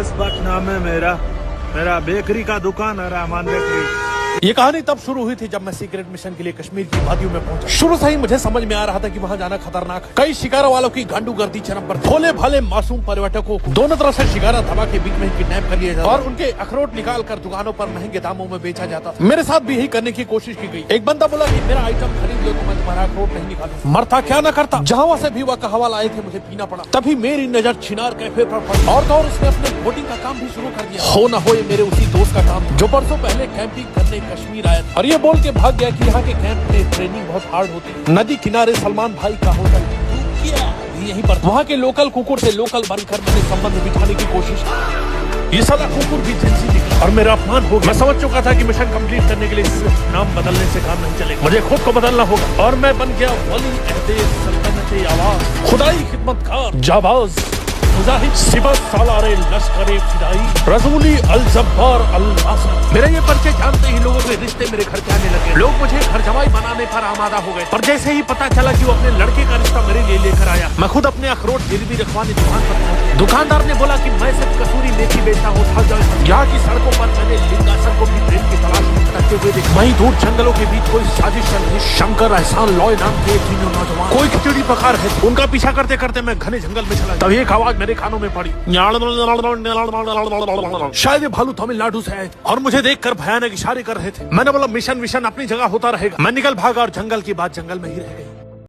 अनस भट्ट नाम है मेरा बेकरी का दुकान है, रहमान बेकरी। ये कहानी तब शुरू हुई थी जब मैं सीक्रेट मिशन के लिए कश्मीर की वादियों में पहुंचा। शुरू से ही मुझे समझ में आ रहा था कि वहां जाना खतरनाक है। कई शिकारा वालों की गांडूगर्दी चरम पर, भोले भाले मासूम पर्यटकों को दोनों तरफ से शिकारा दबा के बीच में किडनैप कर लिया जाता और उनके अखरोट निकाल कर दुकानों पर महंगे दामों में बेचा जाता था। मेरे साथ भी यही करने की कोशिश की गई। एक बंदा बोला कि मेरा आइटम खरीद लो तो मैं तुम्हारा अखरोट नहीं निकालूं। मरता क्या न करता, जहां से भी वह कहवा लाए थे मुझे पीना पड़ा। तभी मेरी नजर चिनार कैफे पर पड़ी और तो और उसने अपने वोटिंग का काम भी शुरू कर दिया। हो न हो ये मेरे उसी दोस्त का काम जो परसों पहले कैंपिंग करने कश्मीर आया था और ये बोल के भाग गया कि यहाँ के कैंप में ट्रेनिंग बहुत हार्ड होती है। नदी किनारे सलमान भाई का होटल यहीं पर, वहाँ के लोकल कुकुर से लोकल बनकर मैंने संबंध बिठाने की कोशिश की। ये साला कुकुर भी जिनसी निकला और मेरा अपमान हो गया। मैं समझ चुका था कि मिशन कंप्लीट करने के लिए सिर्फ नाम बदलने से काम नहीं चलेगा, मुझे खुद को बदलना होगा। और मैं बन गया वली अहदे सल्तनत आवाज, खुदाई खिदमतगार, जाबाज, मुजाहिद, सिबत सालारे लश्करे फिदाई, रसूली अल जब्बार अल आसम। मेरे ये परिचय जानते ही लोगों के रिश्ते मेरे घर के आने लगे। लोग मुझे घर जमाई बनाने पर आमादा हो गए। पर जैसे ही पता चला कि वो अपने लड़के का रिश्ता मेरे लिए लेकर आया, मैं खुद अपने अखरोट गिरवी रखवाने दुकान पर पहुंच गया। दुकानदार ने बोला कि मैं सिर्फ कसूरी मेथी बेचता हूँ। यहाँ की सड़कों पर मैंने लिंगासन को भी ट्रेन की तलाश में भटकते हुए देखा। वहीं दूर जंगलों के बीच कोई साजिश चल रही। शंकर, एहसान, लॉय नाम के तीनों नौजवान कोई खिचड़ी पका रहे थे। उनका पीछा करते करते मैं घने जंगल में चला। तभी एक आवाज मेरे कानों में पड़ी। शायद ये भालू तमिलनाडु से आए और मुझे देखकर भयानक इशारे कर रहे थे। मैंने बोला मिशन अपनी जगह होता रहेगा। मैं निकल भागा और जंगल की बात जंगल में ही रह गई।